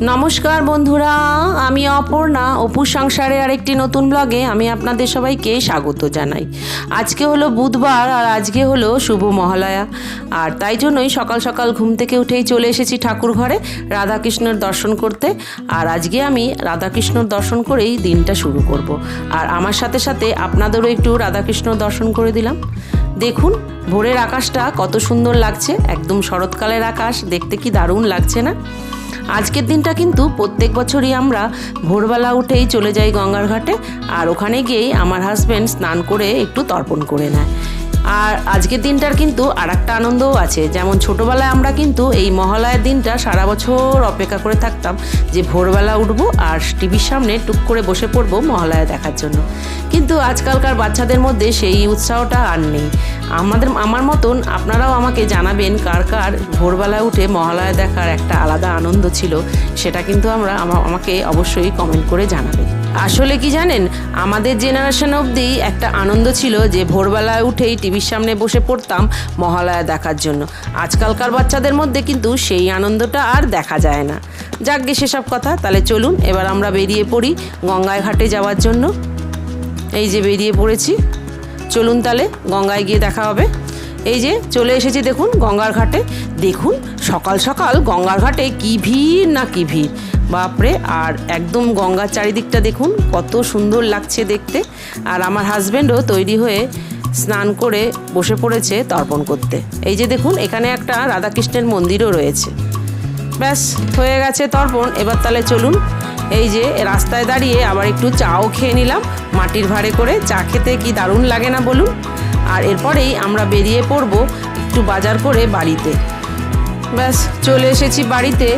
নমস্কার বন্ধুরা, আমি অপর্ণা। অপুর সংসারে আরেকটি নতুন ব্লগে আমি আপনাদের সবাইকে স্বাগত জানাই। আজকে হলো বুধবার আর আজকে হলো শুভ মহালয়া, আর তাই জন্যই সকাল সকাল ঘুম থেকে উঠেই চলে এসেছি ঠাকুর ঘরে রাধাকৃষ্ণের দর্শন করতে। আর আজকে আমি রাধাকৃষ্ণর দর্শন করেই দিনটা শুরু করব। আর আমার সাথে সাথে আপনাদেরও একটু রাধাকৃষ্ণ দর্শন করে দিলাম। দেখুন ভোরের আকাশটা কত সুন্দর লাগছে, একদম শরৎকালের আকাশ, দেখতে কি দারুণ লাগছে না? আজকের দিনটা কিন্তু প্রত্যেক বছরই আমরা ভোরবেলা উঠেই চলে যাই গঙ্গার ঘাটে, আর ওখানে গিয়েই আমার হাজব্যান্ড স্নান করে একটু তর্পণ করে নেয়। আর আজকের দিনটার কিন্তু আর একটা আনন্দও আছে, যেমন ছোটোবেলায় আমরা কিন্তু এই মহালয়ার দিনটা সারা বছর অপেক্ষা করে থাকতাম যে ভোরবেলা উঠবো আর টিভির সামনে টুক করে বসে পড়বো মহালয়া দেখার জন্য। কিন্তু আজকালকার বাচ্চাদের মধ্যে সেই উৎসাহটা আর নেই। আমার মতন আপনারাও আমাকে জানাবেন কার কার ভোরবেলা উঠে মহালয়া দেখার একটা আলাদা আনন্দ ছিল, সেটা কিন্তু আমাকে অবশ্যই কমেন্ট করে জানাবেন। আসলে কি জানেন, আমাদের জেনারেশন অবধি একটা আনন্দ ছিল যে ভোরবেলায় উঠেই টিভির সামনে বসে পড়তাম মহালয়া দেখার জন্য। আজকালকার বাচ্চাদের মধ্যে কিন্তু সেই আনন্দটা আর দেখা যায় না। যাকগে সেসব কথা, তাহলে চলুন এবার আমরা বেরিয়ে পড়ি গঙ্গায় ঘাটে যাওয়ার জন্য। এই যে বেরিয়ে পড়েছি, চলুন তাহলে গঙ্গায় গিয়ে দেখা হবে। এই যে চলে এসেছি দেখুন গঙ্গার ঘাটে। দেখুন সকাল সকাল গঙ্গার ঘাটে কি ভিড় না কি ভিড়, বাপরে! আর একদম গঙ্গার চারিদিকটা দেখুন কত সুন্দর লাগছে দেখতে। আর আমার হাজব্যান্ডও তৈরি হয়ে স্নান করে বসে পড়েছে তর্পণ করতে। এই যে দেখুন এখানে একটা রাধাকৃষ্ণের মন্দিরও রয়েছে। ব্যাস হয়ে গেছে তর্পণ, এবার তাহলে চলুন। এই যে রাস্তায় দাঁড়িয়ে আবার একটু চাও খেয়ে নিলাম মাটির ভাঁড়ে করে। চা খেতে কি দারুণ লাগে না বলুন? আর এরপরেই আমরা বেরিয়ে পড়ব একটু বাজার করে বাড়িতে। ব্যাস চলে এসেছি বাড়িতে,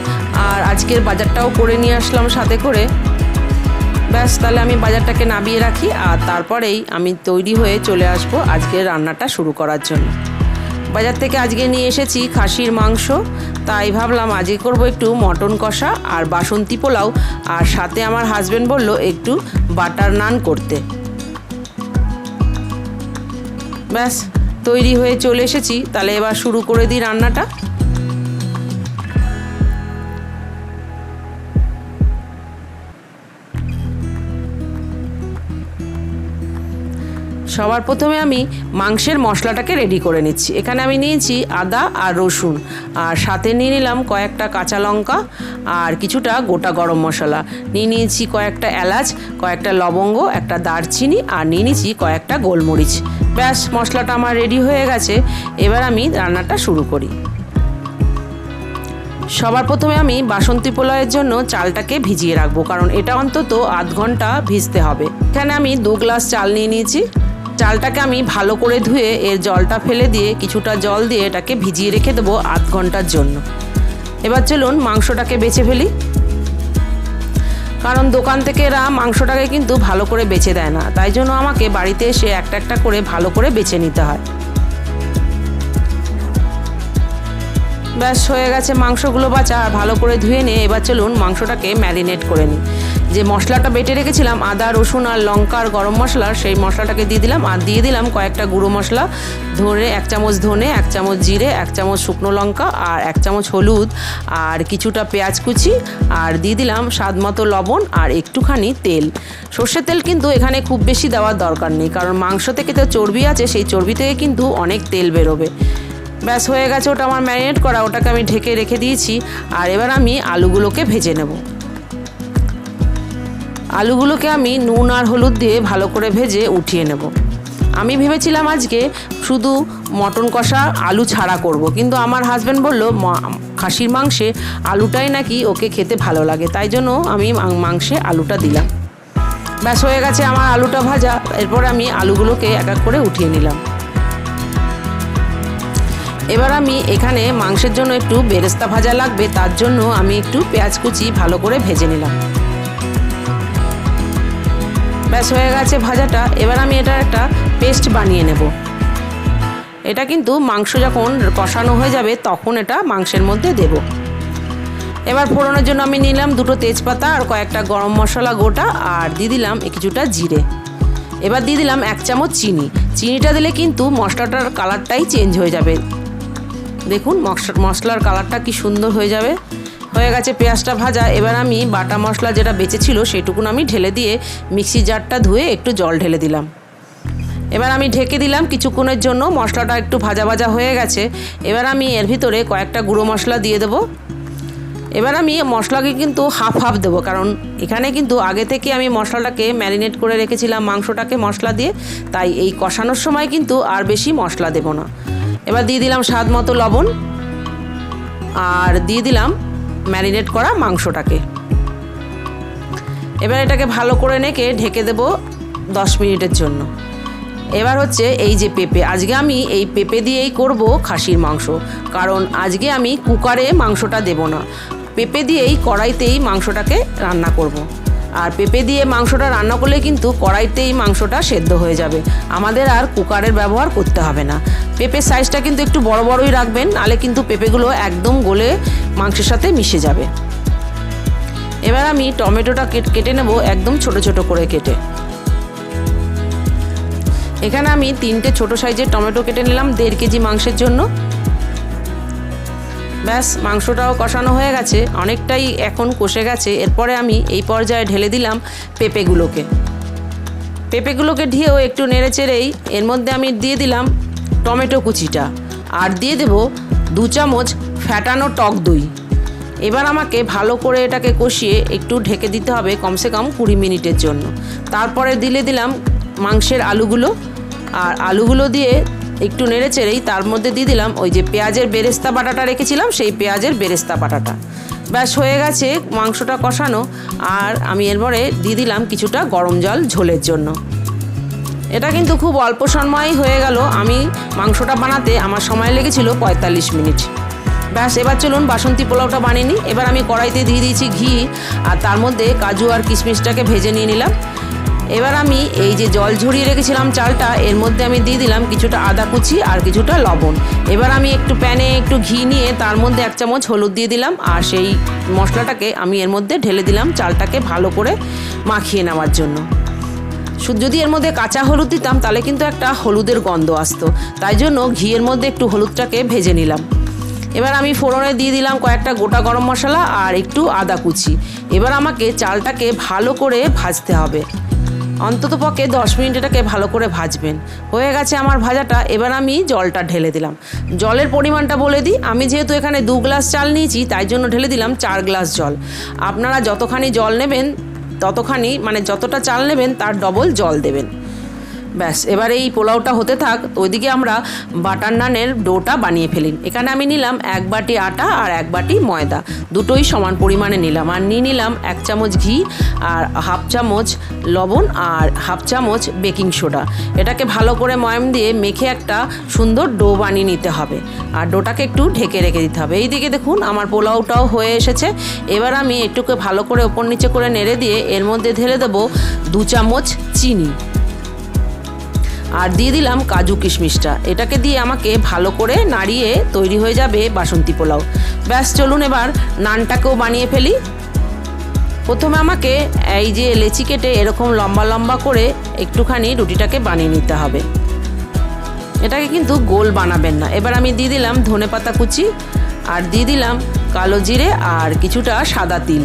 আর আজকের বাজারটাও করে নিয়ে আসলাম সাথে করে। ব্যাস তাহলে আমি বাজারটাকে নামিয়ে রাখি, আর তারপরেই আমি তৈরি হয়ে চলে আসব আজকের রান্নাটা শুরু করার জন্য। বাজার থেকে আজকে নিয়ে এসেছি খাসির মাংস, তাই ভাবলাম আজকে করব একটু মটন কষা আর বাসন্তী পোলাও, আর সাথে আমার হাজব্যান্ড বলল একটু বাটার নান করতে। ব্যাস তৈরি হয়ে চলে এসেছি, তাহলে এবার শুরু করে দিই রান্নাটা। সবার প্রথমে আমি মাংসের মশলাটাকে রেডি করে নিচ্ছি। এখানে আমি নিয়েছি আদা আর রসুন, আর সাথে নিয়ে নিলাম কয়েকটা কাঁচা লঙ্কা আর কিছুটা গোটা গরম মশলা, নিয়েছি কয়েকটা এলাচ, কয়েকটা লবঙ্গ, একটা দারচিনি, আর নিয়ে নিয়েছি কয়েকটা গোলমরিচ। ব্যাস মশলাটা আমার রেডি হয়ে গেছে, এবার আমি রান্নাটা শুরু করি। সবার প্রথমে আমি বাসন্তী পোলাওয়ের জন্য চালটাকে ভিজিয়ে রাখবো, কারণ এটা অন্তত আধ ঘন্টা ভিজতে হবে। এখানে আমি 2 গ্লাস চাল নিয়ে নিয়েছি। চালটাকে আমি ভালো করে ধুয়ে এর জলটা ফেলে দিয়ে কিছুটা জল দিয়ে এটাকে ভিজিয়ে রেখে দেবো আধ ঘন্টার জন্য। এবার চলুন মাংসটাকে বেছে ফেলি, কারণ দোকান থেকে এরা মাংসটাকে কিন্তু ভালো করে বেছে দেয় না, তাই জন্য আমাকে বাড়িতে এসে একটা একটা করে ভালো করে বেছে নিতে হয়। ব্যাস হয়ে গেছে মাংসগুলো বাছা, আর ভালো করে ধুয়ে নিয়ে এবার চলুন মাংসটাকে ম্যারিনেট করে নিই। যে মশলাটা বেটে রেখেছিলাম আদা রসুন আর লঙ্কা আর গরম মশলা, সেই মশলাটাকে দিয়ে দিলাম, আর দিয়ে দিলাম কয়েকটা গুঁড়ো মশলা, 1 চামচ ধনে, 1 চামচ জিরে, 1 চামচ শুকনো লঙ্কা, আর 1 চামচ হলুদ, আর কিছুটা পেঁয়াজ কুচি, আর দিয়ে দিলাম স্বাদ মতো লবণ আর একটুখানি তেল। সর্ষের তেল কিন্তু এখানে খুব বেশি দেওয়ার দরকার নেই, কারণ মাংস থেকে তো চর্বি আছে, সেই চর্বি থেকে কিন্তু অনেক তেল বেরোবে। ব্যাস হয়ে গেছে ওটা আমার ম্যারিনেট করা, ওটাকে আমি ঢেকে রেখে দিয়েছি। আর এবার আমি আলুগুলোকে ভেজে নেব। আলুগুলোকে আমি নুন আর হলুদ দিয়ে ভালো করে ভেজে উঠিয়ে নেব। আমি ভেবেছিলাম আজকে শুধু মটন কষা আলু ছাড়া করব, কিন্তু আমার হাজব্যান্ড বলল খাসির মাংসে আলুটাই নাকি ওকে খেতে ভালো লাগে, তাই জন্য আমি মাংসে আলুটা দিলাম। ব্যাস হয়ে গেছে আমার আলুটা ভাজা, এরপর আমি আলুগুলোকে এক এক করে উঠিয়ে নিলাম। এবার আমি এখানে মাংসের জন্য একটু বেরেস্তা ভাজা লাগবে, তার জন্য আমি একটু পেঁয়াজ কুচি ভালো করে ভেজে নিলাম। ব্যাস হয়ে গেছে ভাজাটা, এবার আমি এটার একটা পেস্ট বানিয়ে নেব। এটা কিন্তু মাংস যখন কষানো হয়ে যাবে তখন এটা মাংসের মধ্যে দেব। এবার ফোড়নের জন্য আমি নিলাম 2টো তেজপাতা আর কয়েকটা গরম মশলা গোটা, আর দিয়ে দিলাম কিছুটা জিরে। এবার দিয়ে দিলাম 1 চামচ চিনি। চিনিটা দিলে কিন্তু মশলাটার কালারটাই চেঞ্জ হয়ে যাবে। দেখুন মশলার কালারটা কি সুন্দর হয়ে যাবে। হয়ে গেছে পেঁয়াজটা ভাজা। এবার আমি বাটা মশলা যেটা বেঁচে ছিল সেটুকুন আমি ঢেলে দিয়ে মিক্সি জারটা ধুয়ে একটু জল ঢেলে দিলাম। এবার আমি ঢেকে দিলাম কিছুক্ষণের জন্য। মশলাটা একটু ভাজা ভাজা হয়ে গেছে। এবার আমি এর ভিতরে কয়েকটা গুঁড়ো মশলা দিয়ে দেবো। এবার আমি মশলাকে কিন্তু হাফ হাফ দেবো, কারণ এখানে কিন্তু আগে থেকে আমি মশলাটাকে ম্যারিনেট করে রেখেছিলাম মাংসটাকে মশলা দিয়ে, তাই এই কষানোর সময় কিন্তু আর বেশি মশলা দেব না। এবার দিয়ে দিলাম স্বাদ মতো লবণ আর দিয়ে দিলাম ম্যারিনেট করা মাংসটাকে। এবার এটাকে ভালো করে নেড়ে ঢেকে দেবো 10 মিনিটের জন্য। এবার হচ্ছে এই যে পেঁপে, আজকে আমি এই পেঁপে দিয়েই করব খাসির মাংস, কারণ আজকে আমি কুকারে মাংসটা দেব না, পেঁপে দিয়েই কড়াইতেই মাংসটাকে রান্না করব। আর পেঁপে দিয়ে মাংসটা রান্না করলে কিন্তু কড়াইতেই মাংসটা সেদ্ধ হয়ে যাবে, আমাদের আর কুকারের ব্যবহার করতে হবে না। পেঁপের সাইজটা কিন্তু একটু বড় বড়ই রাখবেন, নাহলে কিন্তু পেঁপেগুলো একদম গলে মাংসের সাথে মিশে যাবে। এবার আমি টমেটোটা কেটে নেব একদম ছোট ছোট করে কেটে। এখানে আমি 3টে ছোট সাইজের টমেটো কেটে নিলাম 1.5 কেজি মাংসের জন্য। ব্যাস মাংসটাও কষানো হয়ে গেছে, অনেকটাই এখন কষে গেছে। এরপরে আমি এই পর্যায়ে ঢেলে দিলাম পেঁপেগুলোকে ঢিয়েও একটু নেড়ে চেড়েই এর মধ্যে আমি দিয়ে দিলাম টমেটো কুচিটা আর দিয়ে দেব 2 চামচ ফ্যাটানো টক দই। এবার আমাকে ভালো করে এটাকে কষিয়ে একটু ঢেকে দিতে হবে কমসে কম 20 মিনিটের জন্য। তারপরে দিলাম মাংসের আলুগুলো, আর আলুগুলো দিয়ে একটু নেড়ে চেড়েই তার মধ্যে দিয়ে দিলাম ওই যে পেঁয়াজের বেরেস্তা বাটাটা রেখেছিলাম, সেই পেঁয়াজের বেরেস্তা বাটাটা। ব্যাস হয়ে গেছে মাংসটা কষানো। আর আমি এরপরে দিয়ে দিলাম কিছুটা গরম জল ঝোলের জন্য। এটা কিন্তু খুব অল্প সময়ই হয়ে গেল, আমি মাংসটা বানাতে আমার সময় লেগেছিল 45 মিনিট। ব্যাস এবার চলুন বাসন্তী পোলাওটা বানিয়ে নিই। এবার আমি কড়াইতে দিয়ে দিয়েছি ঘি, আর তার মধ্যে কাজু আর কিশমিশটাকে ভেজে নিয়ে নিলাম। এবার আমি এই যে জল ঝরিয়ে রেখেছিলাম চালটা, এর মধ্যে আমি দিয়ে দিলাম কিছুটা আদা কুচি আর কিছুটা লবণ। এবার আমি একটু প্যানে একটু ঘি নিয়ে তার মধ্যে 1 চামচ হলুদ দিয়ে দিলাম, আর সেই মশলাটাকে আমি এর মধ্যে ঢেলে দিলাম চালটাকে ভালো করে মাখিয়ে নেওয়ার জন্য। যদি এর মধ্যে কাঁচা হলুদ দিতাম তাহলে কিন্তু একটা হলুদের গন্ধ আসতো, তাই জন্য ঘিয়ের মধ্যে একটু হলুদটাকে ভেজে নিলাম। এবার আমি ফোড়নে দিয়ে দিলাম কয়েকটা গোটা গরম মশলা আর একটু আদা কুচি। এবার আমাকে চালটাকে ভালো করে ভাজতে হবে, অন্ততপক্ষে 10 মিনিট এটাকে ভালো করে ভাজবেন। হয়ে গেছে আমার ভাজাটা। এবার আমি জলটা ঢেলে দিলাম। জলের পরিমাণটা বলে দিই, আমি যেহেতু এখানে 2 গ্লাস চাল নিয়েছি তাই জন্য ঢেলে দিলাম 4 গ্লাস জল। আপনারা যতখানি জল নেবেন ততখানি, মানে যতটা চাল নেবেন তার ডবল জল দেবেন। ব্যাস এবার এই পোলাওটা হতে থাক, ওইদিকে আমরা বাটার নানের ডোটা বানিয়ে ফেলি। এখানে আমি নিলাম 1 বাটি আটা আর 1 বাটি ময়দা, দুটোই সমান পরিমাণে নিলাম। আর নিয়ে নিলাম 1 চামচ ঘি আর হাফ চামচ লবণ আর হাফ চামচ বেকিং সোডা। এটাকে ভালো করে ময়াম দিয়ে মেখে একটা সুন্দর ডো বানিয়ে নিতে হবে, আর ডোটাকে একটু ঢেকে রেখে দিতে হবে। এইদিকে দেখুন আমার পোলাওটাও হয়ে এসেছে। এবার আমি একটুকে ভালো করে ওপর নিচে করে নেড়ে দিয়ে এর মধ্যে ঢেলে দেবো 2 চামচ চিনি আর দিয়ে দিলাম কাজু কিশমিশটা। এটাকে দিয়ে আমাকে ভালো করে নাড়িয়ে তৈরি হয়ে যাবে বাসন্তী পোলাও। ব্যাস চলুন এবার নানটাকেও বানিয়ে ফেলি। প্রথমে আমাকে এই যে লেচি কেটে এরকম লম্বা লম্বা করে একটুখানি রুটিটাকে বানিয়ে নিতে হবে। এটাকে কিন্তু গোল বানাবেন না। এবার আমি দিয়ে দিলাম ধনেপাতা কুচি আর দিয়ে দিলাম কালো জিরে আর কিছুটা সাদা তিল।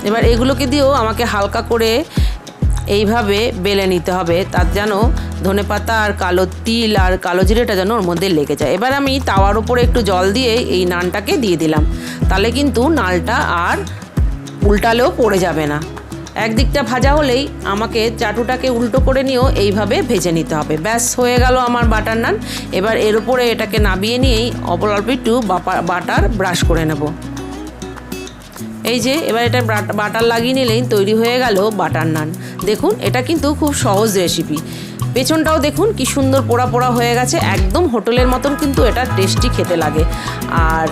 এবার এগুলোকে দিয়েও আমাকে হালকা করে এইভাবে বেলে নিতে হবে, তার যেন ধনেপাতা আর কালো তিল আর কালো জিরেটা যেন ওর মধ্যে লেগে যায়। এবার আমি তাওয়ার উপরে একটু জল দিয়ে এই নানটাকে দিয়ে দিলাম, তাহলে কিন্তু নালটা আর উল্টালেও পড়ে যাবে না। একদিকটা ভাজা হলেই আমাকে চাটুটাকে উল্টো করে নিয়েও এইভাবে ভেজে নিতে হবে। ব্যাস হয়ে গেল আমার বাটার নান। এবার এর উপরে এটাকে নাবিয়ে নিয়েই অল্প একটু বাটার ব্রাশ করে নেব। এই যে এবার এটা বাটার লাগিয়ে নিলেই তৈরি হয়ে গেল বাটার নান। দেখুন এটা কিন্তু খুব সহজ রেসিপি। পেছনটাও দেখুন কি সুন্দর পোড়া পোড়া হয়ে গেছে, একদম হোটেলের মতন কিন্তু এটা টেস্টি খেতে লাগে। আর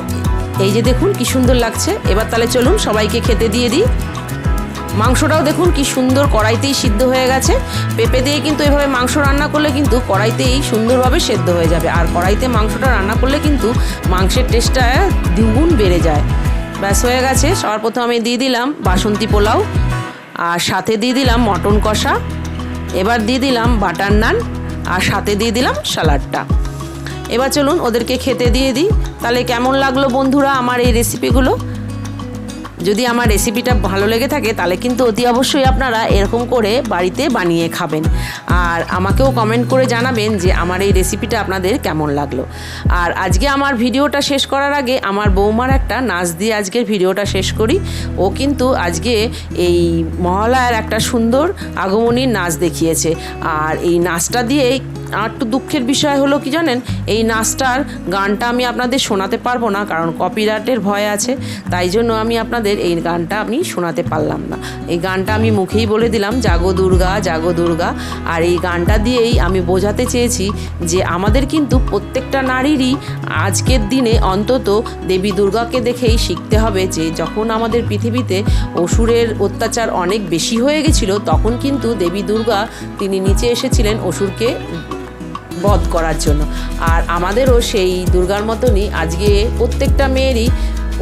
এই যে দেখুন কি সুন্দর লাগছে। এবার তাহলে চলুন সবাইকে খেতে দিয়ে দিই। মাংসটাও দেখুন কি সুন্দর কড়াইতেই সিদ্ধ হয়ে গেছে। পেঁপে দিয়ে কিন্তু এভাবে মাংস রান্না করলে কিন্তু কড়াইতেই সুন্দরভাবে সেদ্ধ হয়ে যাবে, আর কড়াইতে মাংসটা রান্না করলে কিন্তু মাংসের টেস্টটা দ্বিগুণ বেড়ে যায়। ব্যাস হয়ে গেছে। সবার প্রথমে আমি দিয়ে দিলাম বাসন্তী পোলাও আর সাথে দিয়ে দিলাম মটন কষা। এবার দিয়ে দিলাম বাটার নান আর সাথে দিয়ে দিলাম স্যালাডটা। এবার চলুন ওদেরকে খেতে দিয়ে দিই। তাহলে কেমন লাগলো বন্ধুরা আমার এই রেসিপিগুলো? যদি আমার রেসিপিটা ভালো লেগে থাকে তাহলে কিন্তু অতি অবশ্যই আপনারা এরকম করে বাড়িতে বানিয়ে খাবেন, আর আমাকেও কমেন্ট করে জানাবেন যে আমার এই রেসিপিটা আপনাদের কেমন লাগলো। আর আজকে আমার ভিডিওটা শেষ করার আগে আমার বৌমার একটা নাচ দিয়ে আজকের ভিডিওটা শেষ করি। ও কিন্তু আজকে এই মহালয়ার একটা সুন্দর আগমনীর নাচ দেখিয়েছে, আর এই নাচটা দিয়েই আর একটু দুঃখের বিষয় হলো কি জানেন, এই নাচটার গানটা আমি আপনাদের শোনাতে পারবো না, কারণ কপিরাইটের ভয় আছে। তাই জন্য আমি আপনাদের এই গানটা আমি শোনাতে পারলাম না। এই গানটা আমি মুখেই বলে দিলাম, জাগো দুর্গা জাগো দুর্গা। আর এই গানটা দিয়েই আমি বোঝাতে চেয়েছি যে আমাদের কিন্তু প্রত্যেকটা নারীরই আজকের দিনে অন্তত দেবী দুর্গাকে দেখেই শিখতে হবে যে যখন আমাদের পৃথিবীতে অসুরের অত্যাচার অনেক বেশি হয়ে গেছিলো, তখন কিন্তু দেবী দুর্গা তিনি নিচে এসেছিলেন অসুরকে বধ করার জন্য। আর আমাদেরও সেই দুর্গার মতনই আজকে প্রত্যেকটা মেয়েরই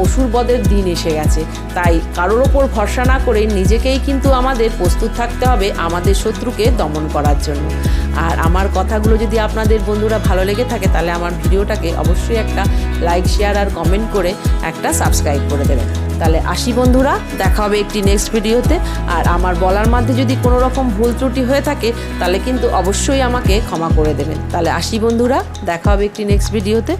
অসুর বধের দিন এসে গেছে। তাই কারোর ওপর ভরসা না করে নিজেকেই কিন্তু আমাদের প্রস্তুত থাকতে হবে আমাদের শত্রুকে দমন করার জন্য। আর আমার কথাগুলো যদি আপনাদের বন্ধুরা ভালো লেগে থাকে তাহলে আমার ভিডিওটাকে অবশ্যই একটা লাইক শেয়ার আর কমেন্ট করে একটা সাবস্ক্রাইব করে দেবেন। তাহলে আসি বন্ধুরা, দেখা হবে একটি নেক্সট ভিডিওতে। আর আমার বলার মধ্যে যদি কোনো রকম ভুল ত্রুটি হয়ে থাকে তাহলে কিন্তু অবশ্যই আমাকে ক্ষমা করে দেবেন। তাহলে আসি বন্ধুরা, দেখা হবে একটি নেক্সট ভিডিওতে।